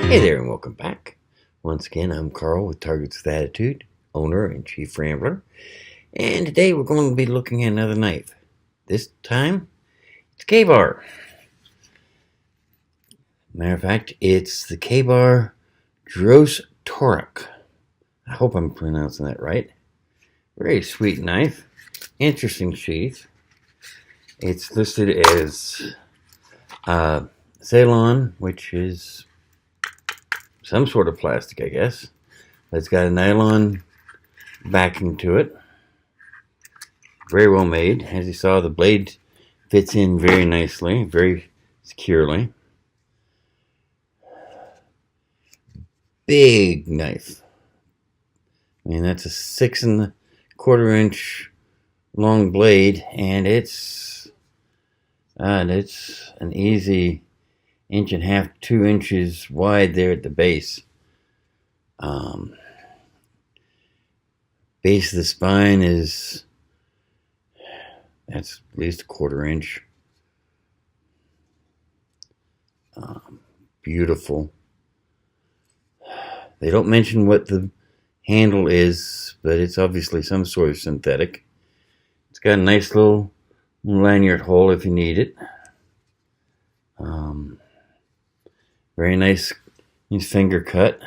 Hey there and welcome back. Once again, I'm Carl with Targets with Attitude, owner and chief rambler. And today we're going to be looking at another knife. This time, it's Kabar. Matter of fact, it's the Kabar Jarosz Turok. I hope I'm pronouncing that right. Very sweet knife. Interesting sheath. It's listed as Ceylon, which is some sort of plastic, I guess. But it's got a nylon backing to it. Very well made. As you saw, the blade fits in very nicely, very securely. Big knife. I mean, that's a 6 1/4 inch long blade, and it's an easy 1.5 inches, 2 inches wide there at the base. Base of the spine that's at least 1/4 inch. Beautiful. They don't mention what the handle is, but it's obviously some sort of synthetic. It's got a nice little lanyard hole if you need it. Very nice finger cut.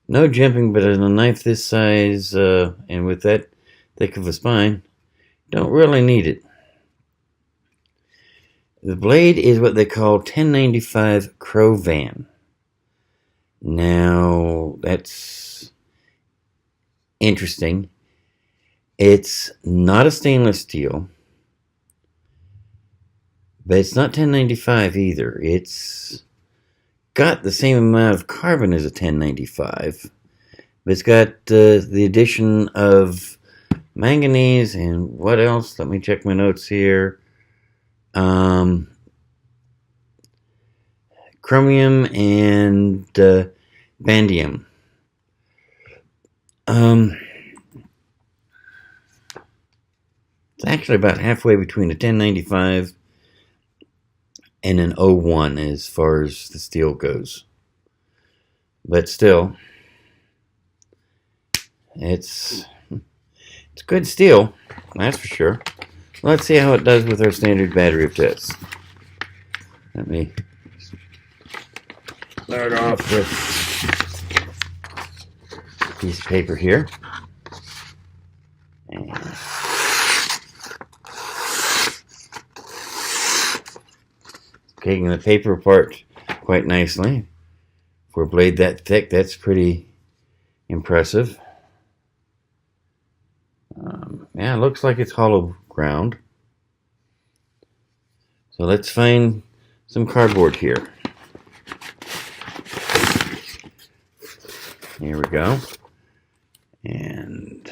No jimping, but in a knife this size and with that thick of a spine, don't really need it. The blade is what they call 1095 cro-van. Now, that's interesting. It's not a stainless steel, but it's not 1095 either. It's got the same amount of carbon as a 1095, but it's got the addition of manganese and what else? Let me check my notes here. Chromium and vanadium. It's actually about halfway between a 1095 and an 01 as far as the steel goes. But still, it's good steel, that's for sure. Let's see how it does with our standard battery of tests. Let me start off with a piece of paper here. And taking the paper apart quite nicely. For a blade that thick, that's pretty impressive. Yeah, it looks like it's hollow ground. So let's find some cardboard here. Here we go. And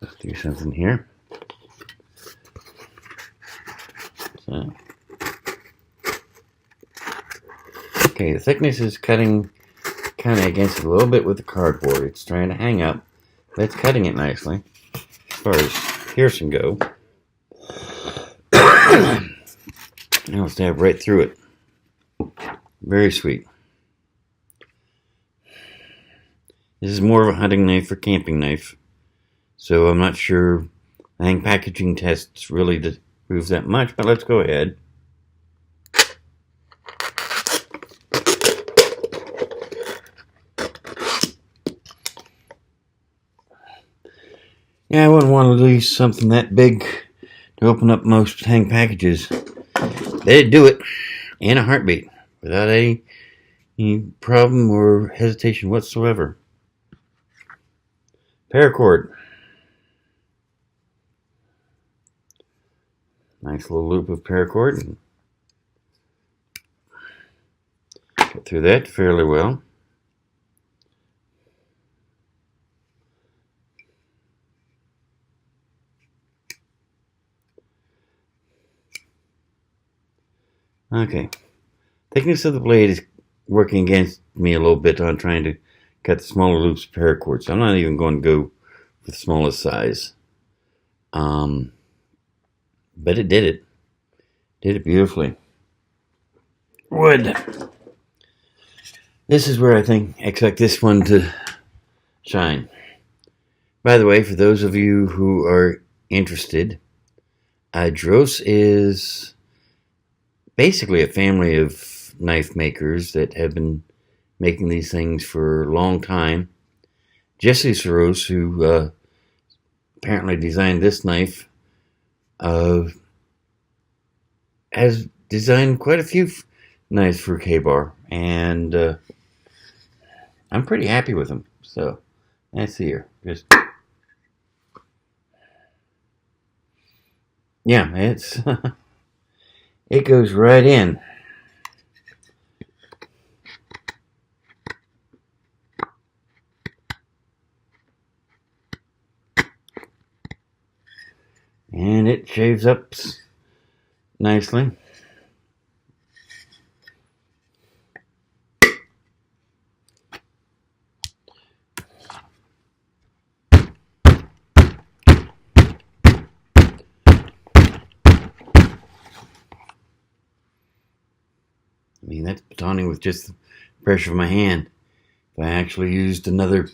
let's do something here. So, okay, the thickness is cutting kind of against it a little bit with the cardboard. It's trying to hang up, but it's cutting it nicely as far as piercing go. Now stab right through it. Very sweet. This is more of a hunting knife or camping knife, so I'm not sure. I think packaging tests really prove that much, but let's go ahead. Yeah, I wouldn't want to lose something that big to open up most hang packages. They'd do it in a heartbeat without any problem or hesitation whatsoever. Paracord. Nice little loop of paracord. Get through that fairly well. Okay. Thickness of the blade is working against me a little bit on trying to cut the smaller loops of paracord, so I'm not even going to go for the smallest size. But it did it. Did it beautifully. Wood. This is where I expect this one to shine. By the way, for those of you who are interested, Jarosz is basically a family of knife makers that have been making these things for a long time. Jesse Jarosz, who apparently designed this knife, has designed quite a few knives for Kabar, and I'm pretty happy with them. So let's see here. Just yeah, it's it goes right in. And it shaves up nicely. I mean, that's batoning with just the pressure of my hand. If I actually used another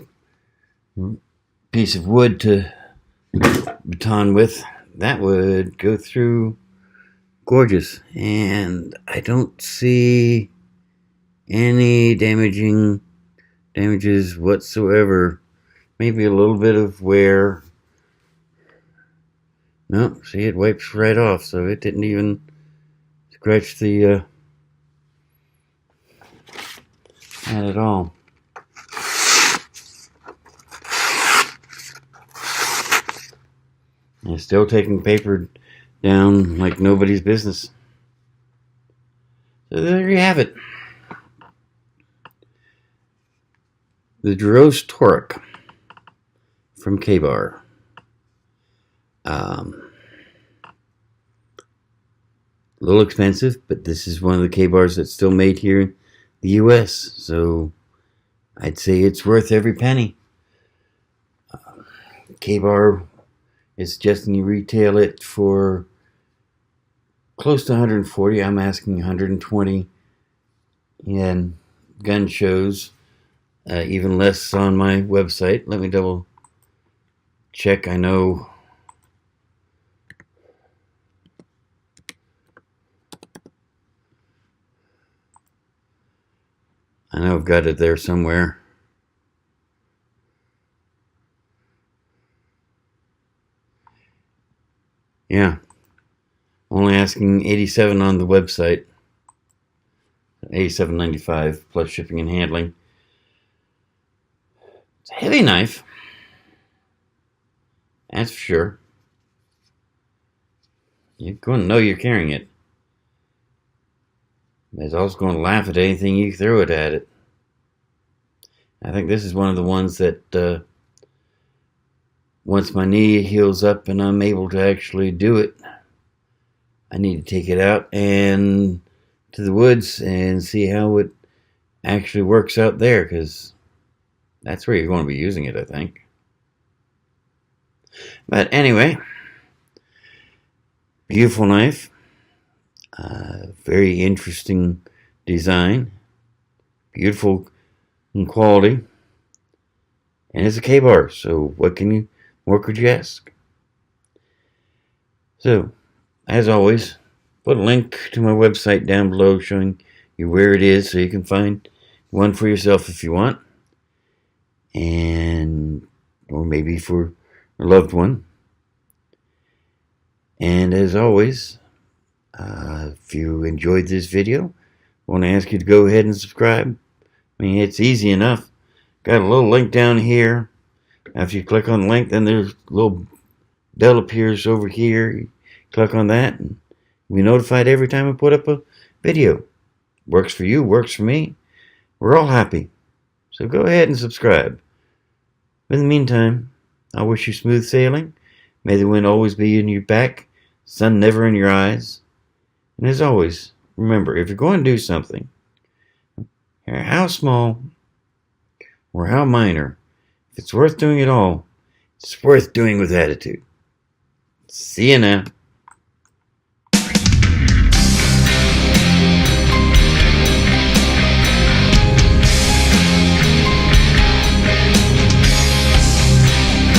piece of wood to baton with, that would go through gorgeous. And I don't see any damages whatsoever. Maybe a little bit of wear. No, see, it wipes right off, so it didn't even scratch the that at all. And still taking paper down like nobody's business. So there you have it. The Jarosz Turok from Kabar. A little expensive, but this is one of the Kabars that's still made here in the US, so I'd say it's worth every penny. Kabar is suggesting you retail it for close to 140. I'm asking 120 in gun shows, even less on my website. Let me double check. I know I've got it there somewhere. Yeah, only asking $87 on the website, $87.95 plus shipping and handling. It's a heavy knife, that's for sure. You're going to know you're carrying it. It's also going to laugh at anything you throw it at it. I think this is one of the ones that once my knee heals up and I'm able to actually do it, I need to take it out and to the woods and see how it actually works out there, because that's where you're going to be using it, I think. But anyway, beautiful knife. Very interesting design. Beautiful in quality. And it's a Kabar, so what more could you ask? So, as always, put a link to my website down below showing you where it is so you can find one for yourself if you want. Or maybe for a loved one. And as always, if you enjoyed this video, I want to ask you to go ahead and subscribe. I mean, it's easy enough. Got a little link down here. After you click on the link, then there's a little bell appears over here. You click on that and you'll be notified every time I put up a video. Works for you, works for me. We're all happy. So go ahead and subscribe. In the meantime, I wish you smooth sailing. May the wind always be in your back, sun never in your eyes. And as always, remember, if you're going to do something, how small or how minor, if it's worth doing at all, it's worth doing with attitude. See you now.